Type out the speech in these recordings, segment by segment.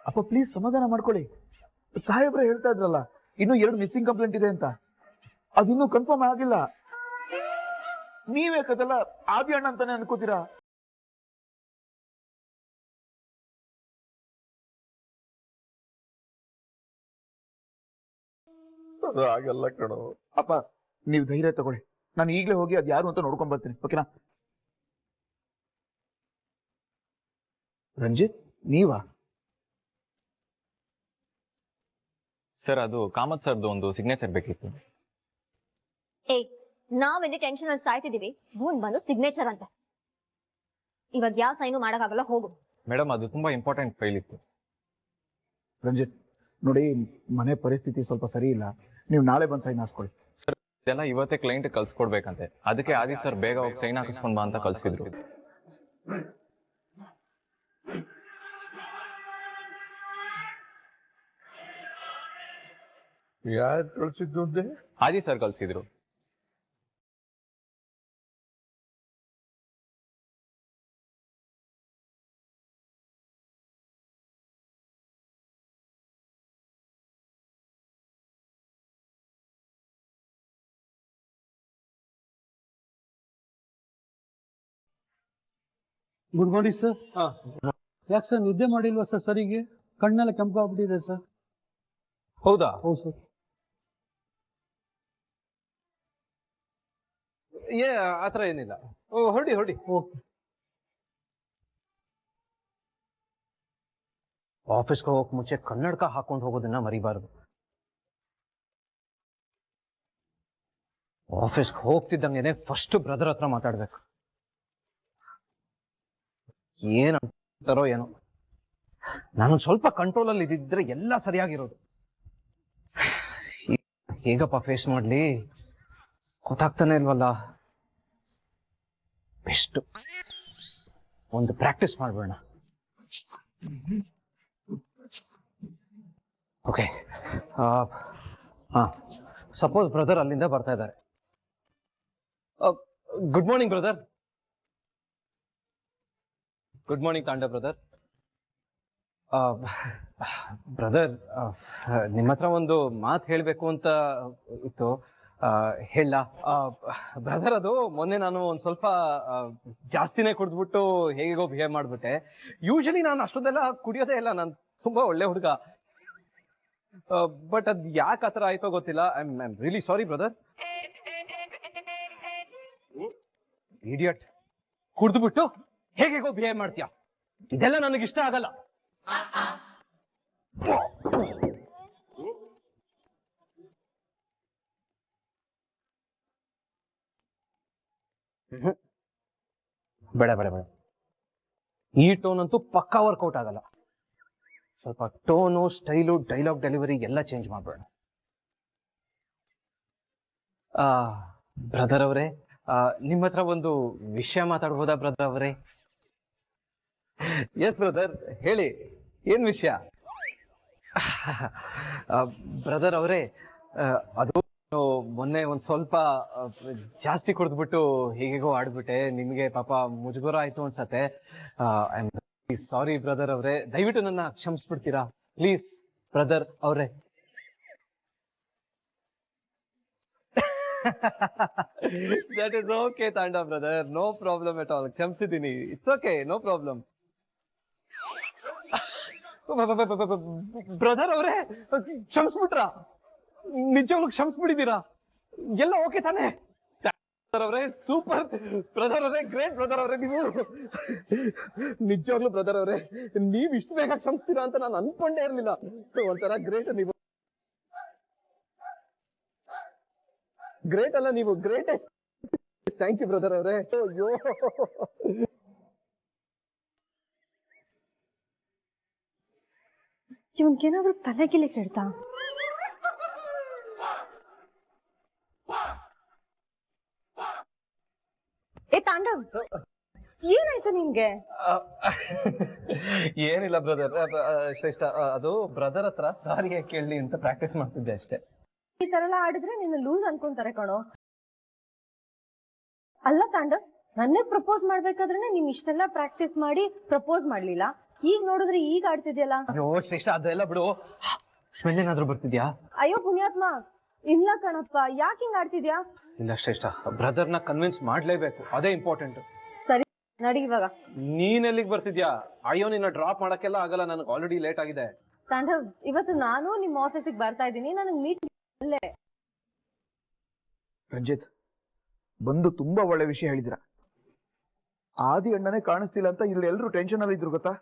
ಅಪ್ಪ ಪ್ಲೀಸ್ ಸಮಾಧಾನ ಮಾಡ್ಕೊಳ್ಳಿ. ಸಾಹೇಬ್ರೆ ಹೇಳ್ತಾ ಇದ್ರಲ್ಲ ಇನ್ನು 2 ಮಿಸ್ಸಿಂಗ್ ಕಂಪ್ಲೇಂಟ್ ಇದೆ ಅಂತ, ಅದಿನ್ನೂ ಕನ್ಫರ್ಮ್ ಆಗಿಲ್ಲ. ನೀವೇ ಕದಲ್ಲ ಆದಿ ಅಣ್ಣ ಅಂತಾನೆ ಅನ್ಕೋತೀರಾ? ಆಗಲ್ಲ ಕಣೋ. ಅಪ್ಪ ನೀವು ಧೈರ್ಯ ತಗೊಳ್ಳಿ, ನಾನು ಈಗಲೇ ಹೋಗಿ ಅದ್ ಯಾರು ಅಂತ ನೋಡ್ಕೊಂಡ್ ಬರ್ತೀನಿ, ಓಕೆನಾ? ರಂಜಿತ್ ನೀವಾ? ಸರ್ ಅದು ಕಾಮತ್ ಸರ್ದು ಒಂದು ಸಿಗ್ನೇಚರ್ ಬೇಕಿತ್ತು. ಏಯ್, ನಾವೆಲ್ಲಿ ಟೆನ್ಷನ್ ಅಲ್ಲಿ ಸಾಯ್ತಿದೀವಿ, ಭೂನ್ ಬಂದು ಸಿಗ್ನೇಚರ್ ಅಂತ. ಇವಾಗ ಯಾವ ಸೈನು ಮಾಡಕ್ಕಾಗಲ್ಲ, ಹೋಗು. ಮೇಡಮ್ ಅದು ತುಂಬಾ ಇಂಪಾರ್ಟೆಂಟ್ ಫೈಲ್ ಇತ್ತು. ರಂಜಿತ್ ನೋಡಿ, ಮನೆ ಪರಿಸ್ಥಿತಿ ಸ್ವಲ್ಪ ಸರಿ ಇಲ್ಲ, ನೀವು ನಾಳೆ ಬಂದು ಸೈನ್ ಹಾಸ್ಕೊಳ್ಳಿ. ಸರ್ ಇದೆಲ್ಲ ಇವತ್ತೇ ಕ್ಲೈಂಟ್ ಕಳ್ಸ್ಕೊಡ್ಬೇಕಂತೆ, ಅದಕ್ಕೆ ಆದಿ ಸರ್ ಬೇಗ ಹೋಗಿ ಸೈನ್ ಹಾಕಿಸ್ಕೊಂಡ್ ಬಾ ಅಂತ ಕಳ್ಸಿದ್ರು. ಯಾರು ಕಳ್ಸಿದ್ದು ಅಂತೆ? ಆದಿ ಸರ್ ಕಳ್ಸಿದ್ರು. Good morning sir. ಯಾಕೆ ಸರ್ ನಿದ್ದೆ ಮಾಡಿಲ್ವಾ ಸರ್? ಸರಿಗೆ ಕಣ್ಣೆಲ್ಲ ಕೆಂಪಾಗ್ಬಿಟ್ಟಿದೆ ಸರ್. ಹೌದಾ? ಹೌದು ಸರ್. ಆತರ ಏನಿಲ್ಲ. ಹೊರಡಿ ಹೊರಡಿ. ಓಕೆ. ಆಫೀಸ್ಗೆ ಹೋಗಕ್ ಮುಂಚೆ ಕನ್ನಡಕ ಹಾಕೊಂಡು ಹೋಗೋದನ್ನ ಮರಿಬಾರದು. ಆಫೀಸ್ಗೆ ಹೋಗ್ತಿದ್ದಂಗೆನೆ ಫಸ್ಟ್ ಬ್ರದರ್ ಹತ್ರ ಮಾತಾಡ್ಬೇಕು. ಏನಂತಾರೋ ಏನೋ, ನಾನೊಂದು ಸ್ವಲ್ಪ ಕಂಟ್ರೋಲ್ ಅಲ್ಲಿ ಇದ್ದಿದ್ರೆ ಎಲ್ಲ ಸರಿಯಾಗಿರೋದು. ಹೇಗಪ್ಪ ಫೇಸ್ ಮಾಡ್ಲಿ ಗೊತ್ತಾಗ್ತಾನೆ ಇಲ್ವಲ್ಲ. ಬೆಸ್ಟ್ ಒಂದು ಪ್ರಾಕ್ಟೀಸ್ ಮಾಡ್ಬೇಡ. ಓಕೆ, ಸಪೋಸ್ ಬ್ರದರ್ ಅಲ್ಲಿಂದ ಬರ್ತಾ ಇದ್ದಾರೆ. Good morning brother. Good morning Tanda brother. Brother, ನಿಮ್ಮ ಹತ್ರ ಒಂದು ಮಾತು ಹೇಳಬೇಕು ಅಂತ ಇತ್ತು. ಹೇಳ ಬ್ರದರ್, ಅದು ಮೊನ್ನೆ ನಾನು ಒಂದು ಸ್ವಲ್ಪ ಜಾಸ್ತಿನೇ ಕುಡಿದ್ಬಿಟ್ಟು ಹೇಗೋ ಬಿಹೇವ್ ಮಾಡಿಬಿಟ್ಟೆ. ಯೂಶಲಿ ನಾನು ಅಷ್ಟೊಂದೆಲ್ಲ ಕುಡಿಯೋದೇ ಇಲ್ಲ, ನಾನು ತುಂಬಾ ಒಳ್ಳೆ ಹುಡುಗ. ಬಟ್ ಅದು ಯಾಕೆ ಆ ಥರ ಆಯ್ತೋ ಗೊತ್ತಿಲ್ಲ. I am really sorry brother. Idiot, ಕುಡಿದ್ಬಿಟ್ಟು ಹೇಗೇಗೋ ಬಿಹೇವ್ ಮಾಡ್ತೀಯ, ಇದೆಲ್ಲ ನನಗಿಷ್ಟ ಆಗಲ್ಲ. ಬೇಡ ಬೇಡ ಬೇಡ, ಈ ಟೋನ್ ಅಂತೂ ಪಕ್ಕಾ ವರ್ಕೌಟ್ ಆಗಲ್ಲ. ಸ್ವಲ್ಪ ಟೋನು, ಸ್ಟೈಲು, ಡೈಲಾಗ್ ಡೆಲಿವರಿ ಎಲ್ಲ ಚೇಂಜ್ ಮಾಡ್ಬೇಡ. ಬ್ರದರ್ ಅವರೇ, ನಿಮ್ಮ ಹತ್ರ ಒಂದು ವಿಷಯ ಮಾತಾಡ್ಬೋದಾ ಬ್ರದರ್ ಅವರೇ? ಎಸ್ ಬ್ರದರ್, ಹೇಳಿ, ಏನ್ ವಿಷಯ? ಬ್ರದರ್ ಅವರೇ, ಅದು ಮೊನ್ನೆ ಒಂದು ಸ್ವಲ್ಪ ಜಾಸ್ತಿ ಕುಡಿದ್ಬಿಟ್ಟು ಹೀಗೇಗೋ ಆಡ್ಬಿಟ್ಟೆ. ನಿಮಗೆ ಪಾಪ ಮುಜುಗರ ಆಯ್ತು ಅನ್ಸತ್ತೆ. ಐ ಆಮ್ ಸಾರಿ ಬ್ರದರ್ ಅವರೇ, ದಯವಿಟ್ಟು ನನ್ನ ಕ್ಷಮಿಸ್ಬಿಡ್ತೀರಾ ಪ್ಲೀಸ್ ಬ್ರದರ್ ಅವರೇ? That is okay Tanda brother, no problem at all. ಕ್ಷಮಿಸಿದ್ದೀನಿ, it's okay, no problem. Brother ಅವರೇ, ಕ್ಷಮಿಸ್ಬಿಟ್ರಾ? ನಿಜವಾಗ್ಲೂ ಕ್ಷಮಿಸ್ಬಿಟ್ಟಿದ್ದೀರಾ? ಎಲ್ಲ ಓಕೆ ತಾನೇ? ಬ್ರದರ್ ಅವರೇ, ಸೂಪರ್ ಬ್ರದರ್ ಅವರೇ, ಗ್ರೇಟ್ ಬ್ರದರ್ ಅವರೇ. ನೀವು ನಿಜವಾಗ್ಲೂ ಬ್ರದರ್ ಅವರೇ, ನೀವು ಇಷ್ಟು ಬೇಗ ಕ್ಷಮಿಸ್ತೀರಾ ಅಂತ ನಾನು ಅನ್ಕೊಂಡೇ ಇರ್ಲಿಲ್ಲ. ಒಂಥರ ಗ್ರೇಟ್ ನೀವು. ಗ್ರೇಟ್ ಅಲ್ಲ, ನೀವು ಗ್ರೇಟೆಸ್ಟ್. ಥ್ಯಾಂಕ್ ಯು ಬ್ರದರ್ ಅವರೇ. ಅಯ್ಯೋ, ಇವನ್ಗೇನಾದ್ರೂ ತಲೆಗಿಲೆ ಕೇಳ್ತಾ? ಏ ತಾಂಡವ್, ಏನಾಯ್ತು ನಿನ್ಗೆ? ಏನಿಲ್ಲ ಬ್ರದರ್, ಶ್ರೇಷ್ಠ, ಅದು ಬ್ರದರ್ ಹತ್ರ ಸಾರಿ ಕೇಳಲಿ ಅಂತ ಪ್ರಾಕ್ಟೀಸ್ ಮಾಡ್ತಿದ್ದೆ ಅಷ್ಟೇ. ಈ ತರ ಎಲ್ಲ ಆಡಿದ್ರೆ ನಿನ್ನ ಲೂಸ್ ಅನ್ಕೊಂತಾರೆ ಕಣೋ. ಅಲ್ಲ ತಾಂಡವ್, ನನ್ನೇ ಪ್ರಪೋಸ್ ಮಾಡ್ಬೇಕಾದ್ರೆ ನೀನ್ ಇಷ್ಟೆಲ್ಲ ಪ್ರಾಕ್ಟೀಸ್ ಮಾಡಿ ಪ್ರಪೋಸ್ ಮಾಡ್ಲಿಲ್ಲ, ಈಗ ನೋಡಿದ್ರೆ ಈಗ ಆಡ್ತಿದ್ಯಲ್ಲ. ಅಯ್ಯೋ ಶ್ರೇಷ್ಠ ಅದೆಲ್ಲ ಬಿಡು. ಸ್ಮೆಲ್ ಏನಾದ್ರೂ ಬರ್ತಿದ್ಯಾ? ಅಯ್ಯೋ ಪುಣ್ಯಾತ್ಮ, ಇಲ್ಲ ಕಣಪ್ಪ, ಯಾಕೆ ಹಿಂಗ್ ಆಡ್ತಿದ್ಯಾ? ಇಲ್ಲ ಶ್ರೇಷ್ಠ, ಬ್ರದರ್ನ ಕನ್ವಿನ್ಸ್ ಮಾಡ್ಲೇಬೇಕು, ಅದೇ ಇಂಪಾರ್ಟೆಂಟ್. ಸರಿ ನಡಿ ಇವಾಗ. ನೀನ್ ಎಲ್ಲಿಗೆ ಬರ್ತಿದ್ಯಾ? ಅಯ್ಯೋ ನಿನ್ನ ಡ್ರಾಪ್ ಮಾಡಕ್ಕೆಲ್ಲ ಆಗಲ್ಲ, ನನಗೆ ಆಲ್ರೆಡಿ ಲೇಟ್ ಆಗಿದೆ. ತಾಂಡವ್, ಇವತ್ತು ನಾನು ನಿಮ್ಮ ಆಫೀಸಿಗೆ ಬರ್ತಾ ಇದ್ದೀನಿ, ನನಗೆ ಮೀಟ್ ಅಲ್ಲೇ. ರಂಜಿತ್, ಬಂದು ತುಂಬಾ ಒಳ್ಳೆ ವಿಷಯ ಹೇಳಿದಿರ. ಆದಿ ಅಣ್ಣನೇ ಕಾಣಿಸ್ತಿಲ್ಲ ಅಂತ ಇಲ್ಲಿ ಎಲ್ರು ಟೆನ್ಷನ್ ಅಲ್ಲಿ ಇದ್ರು ಗೊತ್ತಾ?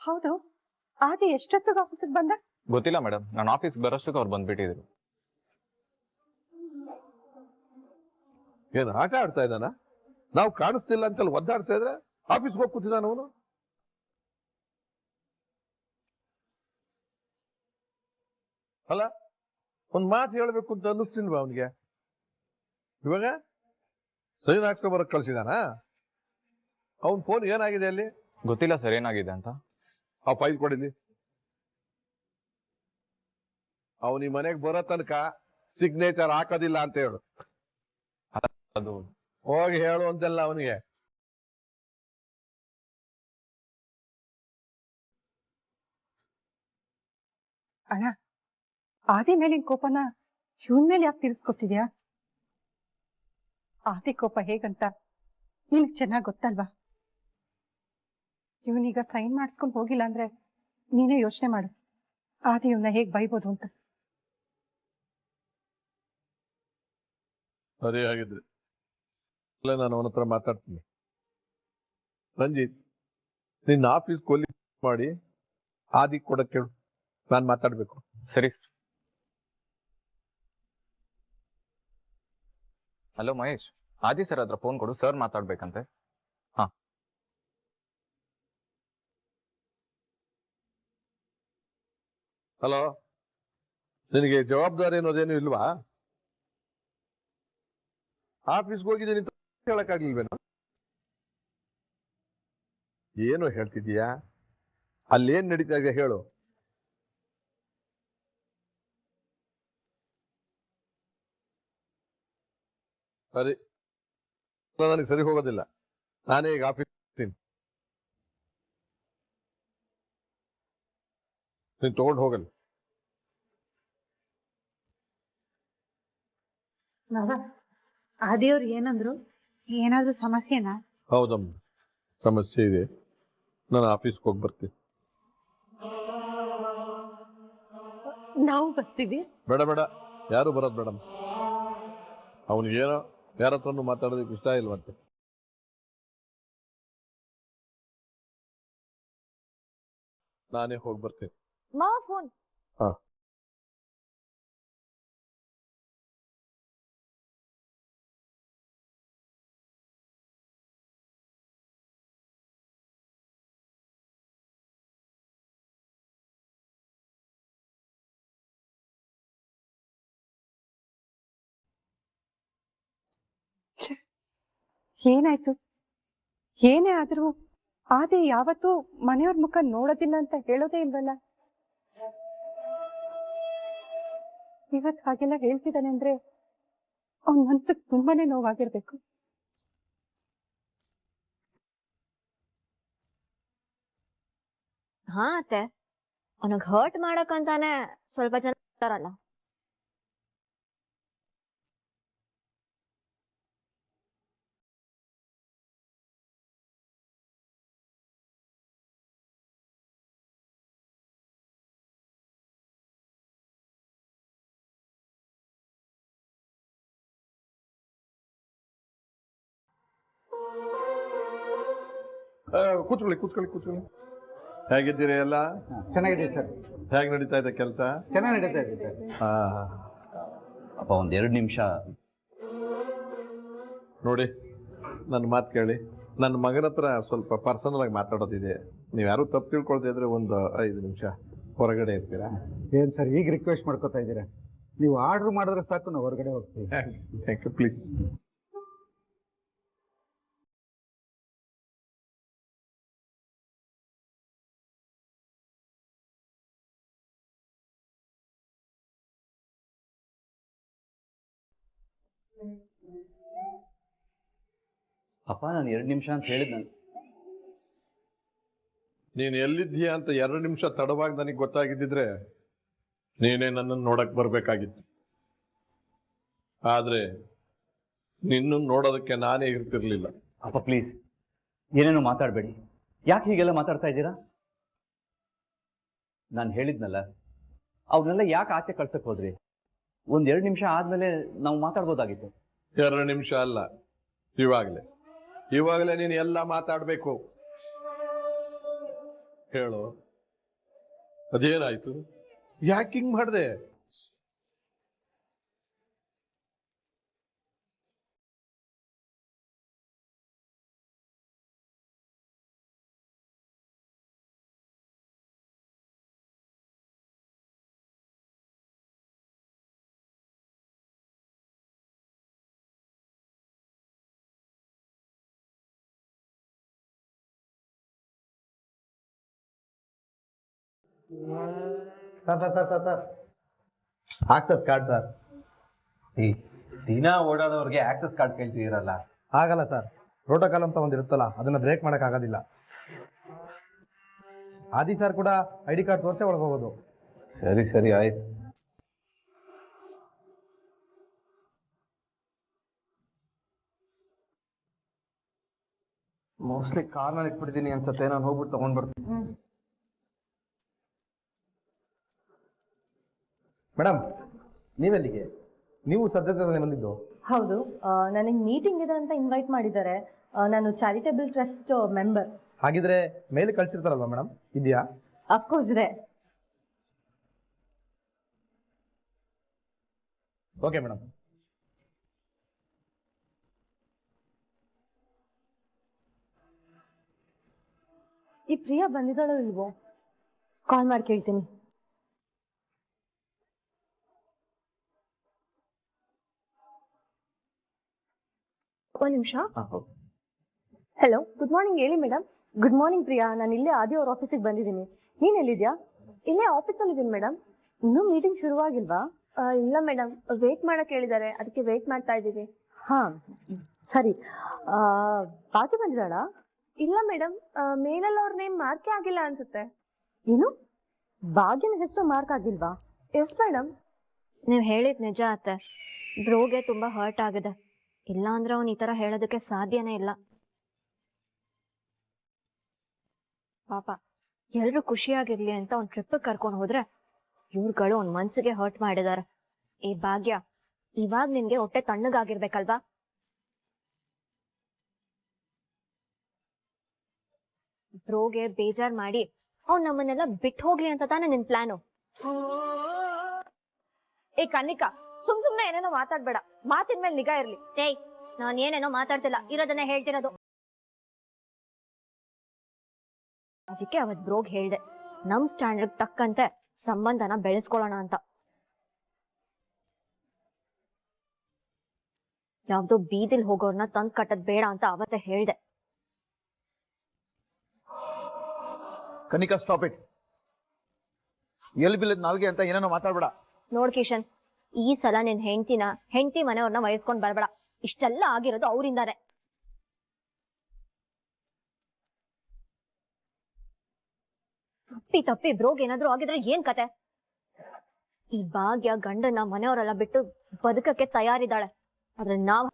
ಹೌದು, ಆದಿ ಎಷ್ಟೊತ್ತಿಗೆ ಆಫೀಸಿಗೆ ಬಂದ? ಗೊತ್ತಿಲ್ಲ ಮೇಡಮ್, ನಾನು ಆಫೀಸ್ ಬರೋಷ್ಟಕ್ಕೆ ಅವ್ರು ಬಂದ್ಬಿಟ್ಟಿದ್ರು. ಏನು ಆಟ ಆಡ್ತಾ ಇದ್ದಾನ? ನಾವು ಕಾಣಿಸ್ತಿಲ್ಲ ಅಂತಲ್ಲಿ ಒದ್ದಾಡ್ತಾ ಇದ್ರೆ ಆಫೀಸ್ಗೆ ಹೋಗಿ ಕೂತಿದ್ದಾನ ಅವನು. ಅಲ್ಲ, ಒಂದ್ ಮಾತು ಹೇಳ್ಬೇಕು ಅಂತ ಅನ್ನಿಸ್ತಿಲ್ವಾ ಅವನಿಗೆ? ಇವಾಗ ಸೈನ್ ಹಾಕ್ತಾ ಬರಕ್ ಕಳ್ಸಿದಾನ? ಅವನ್ ಫೋನ್ ಏನಾಗಿದೆ ಅಲ್ಲಿ? ಗೊತ್ತಿಲ್ಲ ಸರ್ ಏನಾಗಿದೆ ಅಂತ. ಆ ಫೈಲ್ ಕೊಡಿಲಿ. ಅವನು ಈ ಮನೆಗೆ ಬರೋ ತನಕ ಸಿಗ್ನೇಚರ್ ಹಾಕೋದಿಲ್ಲ ಅಂತ ಹೇಳು. ಅದು ಹೋಗಿ ಹೇಳು ಅಂತೆಲ್ಲ ಅವನಿಗೆ. ಅಣ್ಣ, ಆದಿ ಮೇಲಿನ ಕೋಪನ ಇವನ್ ಮೇಲೆ ಯಾಕೆ ತೀರಿಸ್ಕೊತಿದ್ಯಾ? ಆದಿ ಕೋಪ ಹೇಗಂತ ನಿನಗ್ ಚೆನ್ನಾಗ್ ಗೊತ್ತಲ್ವಾ? ಇವನೀಗ ಸೈನ್ ಮಾಡಿಸ್ಕೊಂಡು ಹೋಗಿಲ್ಲ ಅಂದ್ರೆ ನೀನೇ ಯೋಚನೆ ಮಾಡು, ಆದಿ ಇವನ್ನ ಹೇಗ್ ಬೈಬೋದು ಅಂತ. ಸರಿ ಆಗಿದ್ರೆ ನಾನು ಅವನ ಹತ್ರ ಮಾತಾಡ್ತೀನಿ. ರಂಜಿತ್, ನಿನ್ನ ಆಫೀಸ್ ಕೊಲ್ಲಿ ಮಾಡಿ ಆದಿ ಕೊಡಕ್ಕೆ ಹೇಳು, ನಾನು ಮಾತಾಡ್ಬೇಕು. ಸರಿ ಸರ್. ಹಲೋ ಮಹೇಶ್, ಆದಿ ಸರ್ ಹತ್ರ ಫೋನ್ ಕೊಡು, ಸರ್ ಮಾತಾಡ್ಬೇಕಂತೆ. ಹಾ. ಹಲೋ, ನಿನಗೆ ಜವಾಬ್ದಾರಿ ಅನ್ನೋದೇನು ಇಲ್ವಾ? ಆಫೀಸ್ಗೆ ಹೋಗಿದ್ದೀನಿ ಅಂತ ಹೇಳಕ್ಕಾಗ್ಲಿಲ್ವೇನೋ? ಏನು ಹೇಳ್ತಿದೀಯಾ? ಅಲ್ಲೇನ್ ನಡೀತಾ ಇದೆ ಹೇಳು. ಸರಿ, ನನಗೆ ಸರಿ ಹೋಗೋದಿಲ್ಲ. ನಾನೇ ಈಗ ಆಫೀಸ್ ನೀನು ತಗೊಂಡು ಹೋಗಲ್ಲ. ಆದಿಯವ್ರು ಏನಂದ್ರು? ಏನಾದ್ರೂ ಸಮಸ್ಯೆನಾ? ಹೌದಮ್ಮ, ಸಮಸ್ಯೆ ಇದೆ. ನಾನು ಆಫೀಸ್ಗೆ ಹೋಗಿ ಬರ್ತೀನಿ. ನಾವು ಬರ್ತೀವಿ. ಬೇಡ ಬೇಡ, ಯಾರು ಬರೋದು ಬೇಡಮ್ಮ. ಅವನಿಗೇನೋ ಯಾರ ಹತ್ರನೂ ಮಾತಾಡೋದಕ್ಕೆ ಇಷ್ಟ ಇಲ್ವಂತೆ. ನಾನೇ ಹೋಗಿ ಬರ್ತೀನಿ. ಮಾವ ಫೋನ್. ಹಾ. ಏನಾಯ್ತು? ಏನೇ ಆದ್ರೂ ಆದಿ ಯಾವತ್ತೂ ಮನೆಯವ್ರ ಮುಖ ನೋಡೋದಿಲ್ಲ ಅಂತ ಹೇಳೋದೇ ಇಲ್ವಲ್ಲ. ಇವತ್ ಹಾಗೆಲ್ಲ ಹೇಳ್ತಿದ್ದಾನೆ ಅಂದ್ರೆ ಅವನ್ ಮನ್ಸಿಗೆ ತುಂಬಾನೇ ನೋವಾಗಿರ್ಬೇಕು. ಹಾ ಅತ್ತೆ, ಅವನಿಗೆ ಹರ್ಟ್ ಮಾಡಕ್ಕಂತಾನೆ ಸ್ವಲ್ಪ ಜನ ಇರ್ತಾರಲ್ಲ. ಕೂತ್ಕೊಳ್ಳಿ ಕೂತ್ಕೊಳ್ಳಿ ಕೂತ್ಕೊಳ್ಳಿ. ಹೇಗಿದ್ದೀರಿ ಎಲ್ಲ? ಚೆನ್ನಾಗಿದೆ ಸರ್. ಹೇಗೆ ನಡೀತಾ ಇದೆ ಕೆಲಸ? ಚೆನ್ನಾಗಿ ನಡೀತಾ ಇದೆ ಸರ್. ಅಪ್ಪ ಒಂದೆರಡು ನಿಮಿಷ ನೋಡಿ, ನನ್ನ ಮಾತು ಕೇಳಿ. ನನ್ನ ಮಗನ ಹತ್ರ ಸ್ವಲ್ಪ ಪರ್ಸನಲ್ ಆಗಿ ಮಾತಾಡೋದಿದೆ. ನೀವು ಯಾರು ತಪ್ಪು ತಿಳ್ಕೊಳ್ತಾ ಇದ್ರೆ ಒಂದು 5 ನಿಮಿಷ ಹೊರಗಡೆ ಇರ್ತೀರಾ? ಏನು ಸರ್ ಈಗ ರಿಕ್ವೆಸ್ಟ್ ಮಾಡ್ಕೋತಾ ಇದ್ದೀರಾ? ನೀವು ಆರ್ಡರ್ ಮಾಡಿದ್ರೆ ಸಾಕು, ನಾವು ಹೊರಗಡೆ ಹೋಗ್ತೀವಿ. Thank you, please. ಅಪ್ಪ ನಾನು 2 ನಿಮಿಷ ಅಂತ ಹೇಳಿದ್ ನಾನು. ನೀನು ಎಲ್ಲಿದ್ದೀಯಾ ಅಂತ 2 ನಿಮಿಷ ತಡವಾಗಿ ನನಗೆ ಗೊತ್ತಾಗಿದ್ದಿದ್ರೆ ನೀನೇ ನನ್ನನ್ನು ನೋಡಕ್ ಬರ್ಬೇಕಾಗಿತ್ತು. ಆದ್ರೆ ನಿನ್ನನ್ನು ನೋಡೋದಕ್ಕೆ ನಾನೇ ಇರ್ತಿರ್ಲಿಲ್ಲ. ಅಪ್ಪ ಪ್ಲೀಸ್ ಏನೇನೋ ಮಾತಾಡಬೇಡಿ. ಯಾಕೆ ಹೀಗೆಲ್ಲ ಮಾತಾಡ್ತಾ ಇದ್ದೀರಾ? ನಾನು ಹೇಳಿದ್ನಲ್ಲ, ಅವ್ರನ್ನೆಲ್ಲ ಯಾಕೆ ಆಚೆ ಕಳ್ಸಕ್ ಹೋದ್ರಿ? 1-2 ನಿಮಿಷ ಆದ್ಮೇಲೆ ನಾವು ಮಾತಾಡ್ಬೋದಾಗಿತ್ತು. 2 ನಿಮಿಷ ಅಲ್ಲ, ಇವಾಗಲೇ ನೀನು ಎಲ್ಲ ಮಾತಾಡ್ಬೇಕು. ಹೇಳು, ಅದೇನಾಯ್ತು? ಯಾಕೆ ಹಿಂಗ್ ಮಾಡ್ದೆ? Sir access card sir. ಈ ದಿನ ಓಡಾಡೋರಿಗೆ ಆಕ್ಸೆಸ್ ಕಾರ್ಡ್ ಕೇಳ್ತಿದ್ದೀರಲ್ಲ? ಆಗಲ್ಲ ಸರ್, ಪ್ರೋಟೋಕಾಲ್ ಅಂತ ಒಂದು ಇರುತ್ತಲ್ಲ, ಅದನ್ನ ಬ್ರೇಕ್ ಮಾಡಕ್ ಆಗೋದಿಲ್ಲ. ಆದಿ ಸರ್ ಕೂಡ ID ಕಾರ್ಡ್ ತೋರಿಸೇ ಒಳಗೆ ಹೋಗೋದು. ಸರಿ ಆಯ್ತು. ಮೋಸ್ಟ್ಲಿ ಕಾರ್ನಲ್ಲಿ ಇಟ್ಬಿಡ್ತೀನಿ ಅನ್ಸುತ್ತೆ, ನಾನು ಹೋಗ್ಬಿಟ್ಟು ತಗೊಂಡ್ ಬರ್ತೀನಿ. ಮೇಡಮ್, ನೀವೆಲ್ಲಿಗೆ? ನೀವು ಸದ್ಯದಲ್ಲಿ ಬಂದಿದ್ದು? ಹೌದು, ನನಗೆ ಮೀಟಿಂಗ್ ಇದೆ ಅಂತ ಇನ್ವೈಟ್ ಮಾಡಿದ್ದಾರೆ. ನಾನು ಚಾರಿಟೇಬಲ್ ಟ್ರಸ್ಟ್ ಮೆಂಬರ್. ಹಾಗಿದ್ರೆ ಮೇಲೆ ಕಳ್ಸಿರ್ತಾರಲ್ವಾ ಮೇಡಮ್, ಇದೆಯಾ? ಅಫ್ಕೋರ್ಸ್ ಇದೆ. Okay madam. ಈ ಪ್ರಿಯಾ ಬಂದಿದ್ದಾಳೋ ಇಲ್ವೋ? ಕಾಲ್ ಮಾಡಿ ಕೇಳ್ತೀನಿ. ಒಂದು ನಿಮಿಷ. Hello, good morning. ಹೇಳಿ ಮೇಡಮ್. ಗುಡ್ ಮಾರ್ನಿಂಗ್ ಪ್ರಿಯಾ, ನಾನು ಇಲ್ಲೇ ಆದಿ ಅವ್ರ ಆಫೀಸಿಗೆ ಬಂದಿದ್ದೀನಿ. ನೀನ್ ಎಲ್ಲಿದ್ಯಾ? ಇಲ್ಲೇ ಆಫೀಸಲ್ಲಿ ಇದೀನಿ ಮೇಡಮ್. ಇನ್ನೂ ಮೀಟಿಂಗ್ ಶುರುವಾಗಿಲ್ವಾ? ಇಲ್ಲ ಮೇಡಮ್, ವೇಟ್ ಮಾಡಕ್ ಹೇಳಿದ್ದಾರೆ, ಅದಕ್ಕೆ ವೇಟ್ ಮಾಡ್ತಾ ಇದ್ದೀವಿ. ಹಾ ಸರಿ. ಪಾರ್ಟಿ ಬಂದಿದ್ದಾಳ? ಇಲ್ಲ ಮೇಡಮ್, ಮೇಲಲ್ಲಿ ಅವ್ರ ನೇಮ್ ಮಾರ್ಕೇ ಆಗಿಲ್ಲ ಅನ್ಸುತ್ತೆ. ಏನು, ಭಾಗ್ಯನ ಹೆಸರು ಮಾರ್ಕ್ ಆಗಿಲ್ವಾ? Yes madam. ನೀವ್ ಹೇಳಿದ್ ನಿಜ ಅತ್ತೆ. ಬ್ರೋಗೆ ತುಂಬಾ ಹರ್ಟ್ ಆಗಿದೆ. ಇಲ್ಲ ಅಂದ್ರೆ ಅವ್ನು ಈ ತರ ಹೇಳೋದಕ್ಕೆ ಸಾಧ್ಯನೇ ಇಲ್ಲ. ಪಾಪ ಎಲ್ರು ಖುಷಿಯಾಗಿರ್ಲಿ ಅಂತ ಅವ್ನ್ ಟ್ರಿಪ್ ಕರ್ಕೊಂಡು ಹೋದ್ರೆ ಇವ್ರುಗಳು ಅವ್ನ್ ಮನ್ಸಿಗೆ ಹರ್ಟ್ ಮಾಡಿದಾರೆ. ಈ ಭಾಗ್ಯ, ಇವಾಗ ನಿನ್ಗೆ ಹೊಟ್ಟೆ ತಣ್ಣಗಾಗಿರ್ಬೇಕಲ್ವಾ? ಬ್ರೋಗೆ ಬೇಜಾರ್ ಮಾಡಿ ಅವ್ನ್ ನಮ್ಮನ್ನೆಲ್ಲ ಬಿಟ್ಟು ಹೋಗ್ಲಿ ಅಂತ ತಾನೇ ನಿನ್ ಪ್ಲಾನು? ಏ ಕನ್ನಿಕಾ, ಸುಮ್ನೆ ಏನೇನೋ ಮಾತಾಡ್ಬೇಡ. ಮಾತಿನ ಮೇಲೆ ನಿಗಾ ಇರ್ಲಿ. ಏಯ್, ನಾನ್ ಏನೇನೋ ಮಾತಾಡ್ತಿಲ್ಲ, ಇರೋದನ್ನ ಹೇಳ್ತಿರೋದು. ಅದಕ್ಕೆ ಅವತ್ ಬ್ರೋಗ್ ಹೇಳ್ದೆ, ನಮ್ ಸ್ಟ್ಯಾಂಡರ್ಡ್ ತಕ್ಕಂತೆ ಸಂಬಂಧನ ಬೆಳೆಸ್ಕೊಳ್ಳೋಣ ಅಂತ. ಯಾವ್ದೋ ಬೀದಿಲ್ ಹೋಗೋರ್ನ ತಂದ್ ಕಟ್ಟದ್ ಬೇಡ ಅಂತ ಅವತ್ತೇ ಹೇಳ್ದೆ. Kanika, stop it. ಎಲ್ಲಿ ಬಿಲ್ಲದ್ ನಾಲ್ಗೆ ಅಂತ ಏನೇನೋ ಮಾತಾಡ್ಬೇಡ. ನೋಡ್ ಕಿಶನ್, ಈ ಸಲ ನಿನ್ ಹೆಂಡತಿ ಮನೆಯವ್ರನ್ನ ವಹಿಸ್ಕೊಂಡ್ ಬರ್ಬೇಡ. ಇಷ್ಟೆಲ್ಲ ಆಗಿರೋದು ಅವರಿಂದಾನೆ. ತಪ್ಪಿ ಬ್ರೋಗ್ ಏನಾದ್ರು ಆಗಿದ್ರೆ ಏನ್ ಕತೆ? ಈ ಭಾಗ್ಯ ಗಂಡನ ಮನೆಯವರೆಲ್ಲ ಬಿಟ್ಟು ಬದುಕಕ್ಕೆ ತಯಾರಿದ್ದಾಳೆ, ಆದ್ರೆ ನಾವ್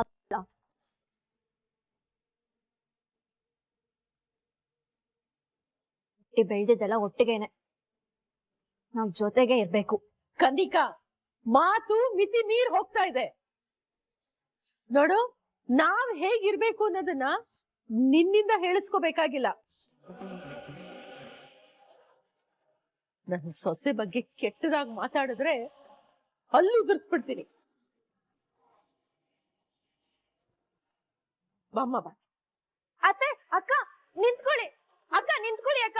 ಬೆಳ್ದಿದ್ದೆಲ್ಲ ಒಟ್ಟಿಗೆನೆ, ನಾವ್ ಜೊತೆಗೆ ಇರ್ಬೇಕು. ಕನ್ನಿಕಾ, ಮಾತು ಮಿತಿ ಮೀರ್ ಹೋಗ್ತಾ ಇದೆ ನೋಡು. ನಾವ್ ಹೇಗಿರ್ಬೇಕು ಅನ್ನೋದನ್ನ ನಿನ್ನಿಂದ ಹೇಳಿಸ್ಕೋಬೇಕಾಗಿಲ್ಲ. ನನ್ನ ಸೊಸೆ ಬಗ್ಗೆ ಕೆಟ್ಟದಾಗಿ ಮಾತಾಡಿದ್ರೆ ಹಲ್ಲು ಉದುರಿಸ್ಬಿಡ್ತೀನಿ. ಬಾಮ್ಮ ಬಾ. ಅತ್ತೆ, ಅಕ್ಕ ನಿಂತ್ಕೊಳ್ಳಿ. ಅಕ್ಕ ನಿಂತ್ಕೊಳ್ಳಿ. ಅಕ್ಕ,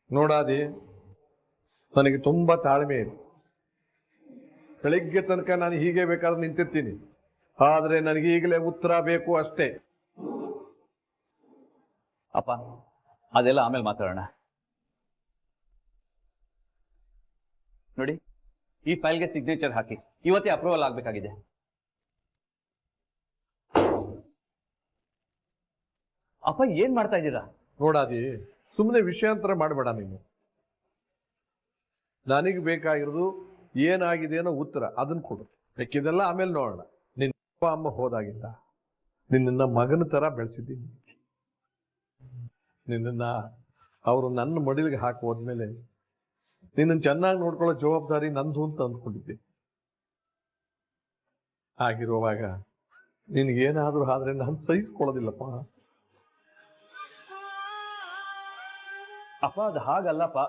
ನೋಡಾದಿ, ನನಗೆ ತುಂಬಾ ತಾಳ್ಮೆ ಇದೆ. ಬೆಳಿಗ್ಗೆ ತನಕ ನಾನು ಹೀಗೆ ಬೇಕಾದ್ರೆ ನಿಂತಿರ್ತೀನಿ, ಆದ್ರೆ ನನಗೆ ಈಗಲೇ ಉತ್ತರ ಬೇಕು ಅಷ್ಟೇ. ಅಪ್ಪ ಅದೆಲ್ಲ ಆಮೇಲೆ ಮಾತಾಡೋಣ. ನೋಡಿ, ಈ ಫೈಲ್ಗೆ ಸಿಗ್ನೇಚರ್ ಹಾಕಿ. ಇವತ್ತೇ ಅಪ್ರೂವಲ್ ಆಗ್ಬೇಕಾಗಿದೆ. ಅಪ್ಪ ಏನ್ ಮಾಡ್ತಾ ಇದ್ದೀರಾ? ನೋಡಾದಿ, ಸುಮ್ಮನೆ ವಿಷಯಾಂತರ ಮಾಡಬೇಡ ನೀನು. ನನಗೆ ಬೇಕಾಗಿರೋದು ಏನಾಗಿದೆ ಅನ್ನೋ ಉತ್ತರ, ಅದನ್ನ ಕೊಡು. ಬೇಕಿದೆಲ್ಲ ಆಮೇಲೆ ನೋಡೋಣ. ನಿನ್ನ ಅಪ್ಪ ಅಮ್ಮ ಹೋದಾಗಿಂದ ನಿನ್ನ ಮಗನ ತರ ಬೆಳೆಸಿದ್ದೀನಿ. ನಿನ್ನ ಅವರು ನನ್ನ ಮಡಿಲಿಗೆ ಹಾಕಿ ಹೋದ್ಮೇಲೆ ನಿನ್ನನ್ನು ಚೆನ್ನಾಗಿ ನೋಡ್ಕೊಳ್ಳೋ ಜವಾಬ್ದಾರಿ ನಂದು ಅಂತ ಅಂದ್ಕೊಂಡಿದ್ದೆ. ಆಗಿರುವಾಗ ನಿನಗೇನಾದ್ರೂ ಆದ್ರೆ ನಾನು ಸಹಿಸ್ಕೊಳ್ಳೋದಿಲ್ಲಪ್ಪ. ಅಪ್ಪ ಅದು ಹಾಗಲ್ಲಪ್ಪ.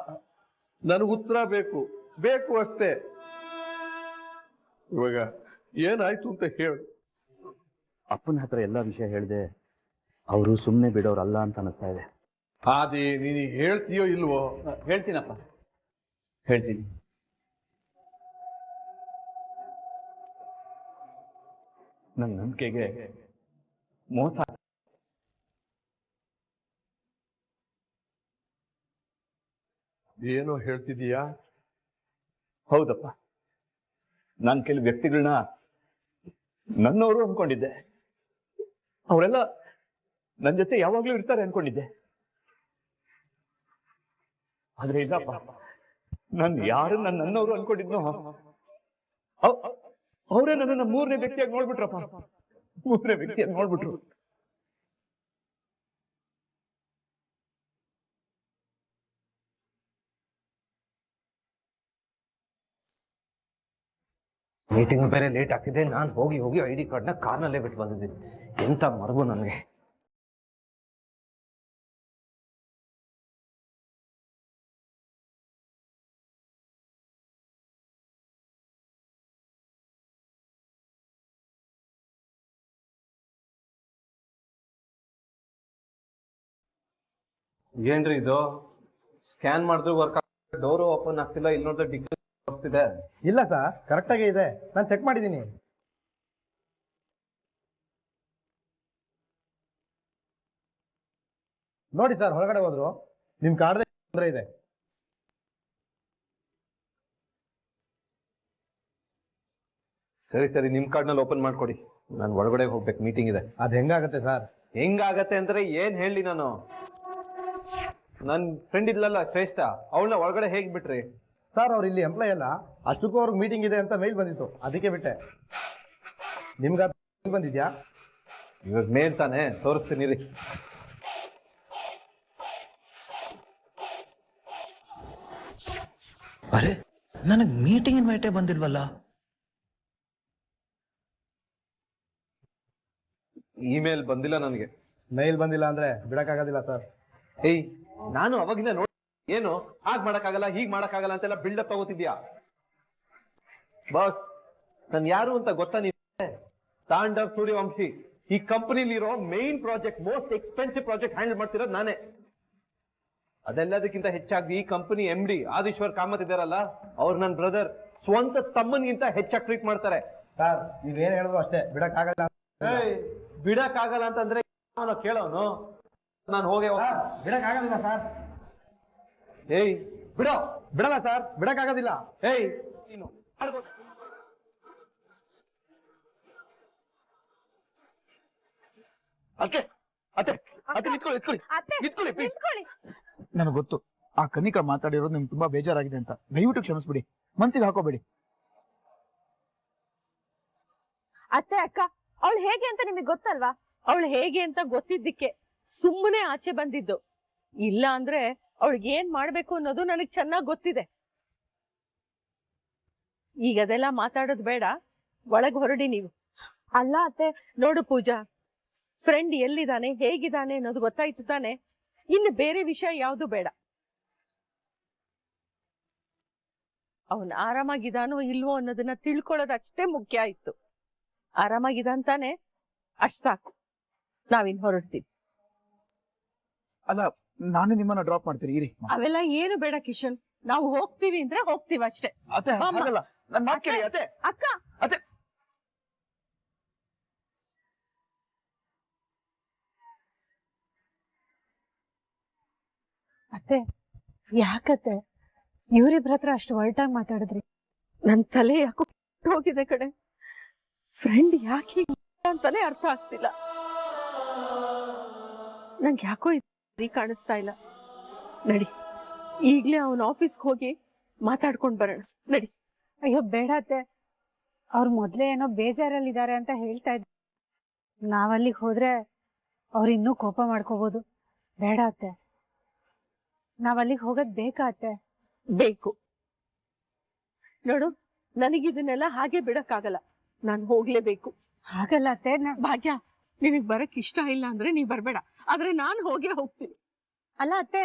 ನನಗೆ ಉತ್ತರ ಬೇಕು, ಬೇಕು ಅಷ್ಟೇ. ಇವಾಗ ಏನಾಯ್ತು ಅಂತ ಹೇಳು. ಅಪ್ಪನ ಹತ್ರ ಎಲ್ಲ ವಿಷಯ ಹೇಳಿದೆ, ಅವರು ಸುಮ್ಮನೆ ಬಿಡೋರಲ್ಲ ಅಂತ ಅನಿಸ್ತಾ ಇದೆ. ಆದಿ, ನೀನು ಹೇಳ್ತೀಯೋ ಇಲ್ವೋ? ಹೇಳ್ತೀನಪ್ಪ, ಹೇಳ್ತೀನಿ. ನನ್ನ ನಂಬಿಕೆಗೆ ಮೋಸ. ಏನೋ ಹೇಳ್ತಿದೀಯಾ? ಹೌದಪ್ಪ, ನಾನು ಕೆಲವು ವ್ಯಕ್ತಿಗಳನ್ನ ನನ್ನವರು ಅನ್ಕೊಂಡಿದ್ದೆ. ಅವರೆಲ್ಲ ನನ್ನ ಜೊತೆ ಯಾವಾಗ್ಲೂ ಇರ್ತಾರೆ ಅನ್ಕೊಂಡಿದ್ದೆ. ಆದ್ರೆ ಇಲ್ಲಪ್ಪ, ನಾನು ಯಾರು ನನ್ನವರು ಅನ್ಕೊಂಡಿದ್ನೋ ಅವರೇ ನನ್ನನ್ನ ಮೂರನೇ ವ್ಯಕ್ತಿಯಾಗಿ ನೋಡ್ಬಿಟ್ರಪ್ಪ. ಮೂರನೇ ವ್ಯಕ್ತಿಯಾಗಿ ನೋಡ್ಬಿಟ್ರು. ಮೀಟಿಂಗ್ ಬೇರೆ ಲೇಟ್ ಆಗ್ತಿದೆ. ನಾನು ಹೋಗಿ ಹೋಗಿ ID ಕಾರ್ಡ್ನ ಕಾರ್ನಲ್ಲೇ ಬಿಟ್ಟು ಬಂದಿದ್ದೀನಿ. ಎಂತ ಮರಗು ನನಗೆ. ಏನ್ರಿ ಇದು? ಸ್ಕ್ಯಾನ್ ಮಾಡಿದ್ರು ವರ್ಕ್ ಆಗ್ತಿದೆ, ಡೋರು ಓಪನ್ ಆಗ್ತಿಲ್ಲ. ಇಲ್ಲಿ ನೋಡಿದ್ರೆ ಡಿಗ್ರಿ ಹೋಗ್ತಿದೆ. ಇಲ್ಲ ಸರ್, ಕರೆಕ್ಟಾಗೇ ಇದೆ. ನಾನು ಚೆಕ್ ಮಾಡಿದ್ದೀನಿ. ನೋಡಿ ಸರ್, ಹೊರಗಡೆ ಹೋದ್ರು ನಿಮ್ ಕಾರ್ಡ್ ತೊಂದರೆ ಇದೆ. ಸರಿ ಸರಿ, ನಿಮ್ ಕಾರ್ಡ್ನಲ್ಲಿ ಓಪನ್ ಮಾಡ್ಕೊಡಿ. ನಾನು ಒಳಗಡೆ ಹೋಗ್ಬೇಕು, ಮೀಟಿಂಗ್ ಇದೆ. ಅದು ಹೆಂಗಾಗತ್ತೆ ಸರ್? ಹೆಂಗಾಗತ್ತೆ ಅಂದ್ರೆ ಏನ್ ಹೇಳಿ ನಾನು? ನನ್ ಫ್ರೆಂಡ್ ಇದ್ಲಲ್ಲ ಶ್ರೇಷ್ಠ, ಅವಳನ್ನ ಒಳಗಡೆ ಹೇಗ್ ಬಿಟ್ರಿ? ಸರ್, ಅವ್ರು ಇಲ್ಲಿ ಎಂಪ್ಲಾಯ್ ಅಲ್ಲ, ಅಷ್ಟಕ್ಕೂ ಅವ್ರಿಗೆ ಮೀಟಿಂಗ್ ಇದೆ ಅಂತ ಮೇಲ್ ಬಂದಿತ್ತು, ಅದಕ್ಕೆ ಬಿಟ್ಟೆ. ನಿಮ್ಗೆ ಬಂದಿದ್ಯಾ? ಇವಾಗ ಮೇಲ್ ತಾನೆ, ತೋರಿಸ್ತೀನಿ ರೀ. ಅರೆ, ನನಗೆ ಮೀಟಿಂಗ್ ಇನ್ವೈಟೇ ಬಂದಿಲ್ವಲ್ಲ. ಇಮೇಲ್ ಬಂದಿಲ್ಲ ನನಗೆ. ಮೇಲ್ ಬಂದಿಲ್ಲ ಅಂದ್ರೆ ಬಿಡಕ್ಕಾಗೋದಿಲ್ಲ ಸರ್. ಏಯ್, ನಾನು ಅವಾಗಿಂದ ನೋಡಿ ಏನು ಹಾಗ್ ಮಾಡಕ್ಕಾಗಲ್ಲ, ಹೀಗ್ ಮಾಡಕ್ಕಾಗಲ್ಲ ಅಂತೆಲ್ಲ ಬಿಲ್ಡಪ್ ತಗೋತಿದ್ಯಾ? ಬಾಸ್, ನಾನು ಯಾರು ಅಂತ ಗೊತ್ತಾ ನಿಮಗೆ? ತಾಂಡವ್ ಸೂರ್ಯವಂಶಿ. ಈ ಕಂಪನಿಲಿರೋ main project, most expensive project handle ಮಾಡ್ತಿರೋದು ನಾನೇ. ಅದೆಲ್ಲದಕ್ಕಿಂತ ಹೆಚ್ಚಾಗಿ ಈ ಕಂಪನಿ MD ಆದಿಶ್ವರ್ ಕಾಮತ್ ಇದಾರಲ್ಲ, ಅವ್ರು ನನ್ನ ಬ್ರದರ್, ಸ್ವಂತ ತಮ್ಮನ್ಗಿಂತ ಹೆಚ್ಚಾಗಿ ಟ್ರೀಟ್ ಮಾಡ್ತಾರೆ. ಸರ್, ನೀವೇನ್ ಹೇಳಿದ್ರು ಅಷ್ಟೇ, ಬಿಡಕ್ಕಾಗಲ್ಲ. ಬಿಡಕ್ಕಾಗಲ್ಲ ಅಂತಂದ್ರೆ ಕೇಳೋನು. ನಾನು ಹೋಗಿ ಬಿಡಕ್ಕಾಗೋದಿಲ್ಲ ಸರ್. ಏಯ್ ಬಿಡೋ. ಬಿಡಲ್ಲ ಸರ್, ಬಿಡಕ್ಕಾಗೋದಿಲ್ಲ. ಏಯ್ ನೀನು ನನಗೆ ಗೊತ್ತು, ಆ ಕನಿಕಾ ಮಾತಾಡಿರೋದು ನಿಮ್ಗೆ ತುಂಬಾ ಬೇಜಾರಾಗಿದೆ ಅಂತ. ದಯವಿಟ್ಟು ಕ್ಷಮಿಸ್ಬಿಡಿ, ಮನ್ಸಿಗೆ ಹಾಕೋಬೇಡಿ. ಅತ್ತೆ, ಅಕ್ಕ, ಅವಳು ಹೇಗೆ ಅಂತ ನಿಮಗೆ ಗೊತ್ತಲ್ವಾ? ಅವಳು ಹೇಗೆ ಅಂತ ಗೊತ್ತಿದ್ದಕ್ಕೆ ಸುಮ್ಮನೆ ಆಚೆ ಬಂದಿದ್ದು. ಇಲ್ಲ ಅಂದ್ರೆ ಅವಳಿಗೆ ಏನ್ ಮಾಡ್ಬೇಕು ಅನ್ನೋದು ನನಗ್ ಚೆನ್ನಾಗ್ ಗೊತ್ತಿದೆ. ಈಗ ಅದೆಲ್ಲ ಮಾತಾಡೋದು ಬೇಡ, ಒಳಗ್ ಹೊರಡಿ ನೀವು. ಅಲ್ಲ ಅತ್ತೆ, ನೋಡು ಪೂಜಾ, ಫ್ರೆಂಡ್ ಎಲ್ಲಿದ್ದಾನೆ, ಹೇಗಿದ್ದಾನೆ ಅನ್ನೋದು ಗೊತ್ತಾಯ್ತು ತಾನೆ. ಇನ್ನು ಬೇರೆ ವಿಷಯ ಯಾವುದು ಬೇಡ. ಅವನ್ ಆರಾಮಾಗಿದ್ದಾನೋ ಇಲ್ವೋ ಅನ್ನೋದನ್ನ ತಿಳ್ಕೊಳ್ಳೋದು ಅಷ್ಟೇ ಮುಖ್ಯ ಆಯ್ತು. ಆರಾಮಾಗಿದ್ದಾನೆ, ಅಷ್ಟ್ ಸಾಕು. ನಾವಿನ್ ಹೊರಡ್ತೀವಿ. ಅಲ್ಲ, ನಾನೇ ನಿಮ್ಮನ್ನ ಡ್ರಾಪ್ ಮಾಡ್ತೀನಿ, ಇರಿ. ಅವೆಲ್ಲ ಏನು ಬೇಡ ಕಿಶನ್, ನಾವು ಹೋಗ್ತೀವಿ ಅಂದ್ರೆ ಹೋಗ್ತೀವಿ ಅಷ್ಟೇ. ಅತ್ತೆ, ಹಾಗಲ್ಲ, ನನ್ನ ಮಾತು ಕೇಳಿ ಅತ್ತೆ. ಅಕ್ಕ, ಅತ್ತೆ, ಅತ್ತೆ ಯಾಕತ್ತೆ ಇವ್ರಿಬ್ರ ಹತ್ರ ಅಷ್ಟು ಒರಟಾಗಿ ಮಾತಾಡಿದ್ರಿ? ನನ್ ತಲೆ ಯಾಕೋ ಹೋಗಿದೆ ಕಡೆ. ಫ್ರೆಂಡ್ ಯಾಕೆ ಅಂತಾನೆ ಅರ್ಥ ಆಗ್ತಿಲ್ಲ. ನಂಗೆ ಯಾಕೋ ಇದು ಕಾಣಿಸ್ತಾ ಇಲ್ಲ. ನಡಿ ಈಗ್ಲೇ ಅವನ ಆಫೀಸ್ಗೆ ಹೋಗಿ ಮಾತಾಡ್ಕೊಂಡ್ ಬರೋಣ. ನಡಿ. ಅಯ್ಯೋ ಬೇಡ ಅತ್ತೆ, ಅವ್ರು ಮೊದ್ಲೇ ಏನೋ ಬೇಜಾರಲ್ಲಿದ್ದಾರೆ ಅಂತ ಹೇಳ್ತಾ ಇದ್ರು. ನಾವಲ್ಲಿಗೆ ಹೋದ್ರೆ ಅವ್ರು ಇನ್ನೂ ಕೋಪ ಮಾಡ್ಕೋಬಹುದು. ಬೇಡ ಅತ್ತೆ, ನಾವಲ್ಲಿಗೆ ಹೋಗೋದ್ ಬೇಕಾ ಅತ್ತೆ? ಬೇಕು. ನೋಡು, ನನಗಿದನ್ನೆಲ್ಲ ಹಾಗೆ ಬಿಡಕ್ಕಾಗಲ್ಲ. ನಾನು ಹೋಗ್ಲೇಬೇಕು. ಹಾಗಲ್ಲ ಅತ್ತೆ. ಭಾಗ್ಯ, ನಿನಗ್ ಬರಕ್ ಇಷ್ಟ ಇಲ್ಲ ಅಂದ್ರೆ ನೀ ಬರ್ಬೇಡ, ಆದ್ರೆ ನಾನು ಹೋಗೇ ಹೋಗ್ತೀನಿ. ಅಲ್ಲ ಅತ್ತೆ,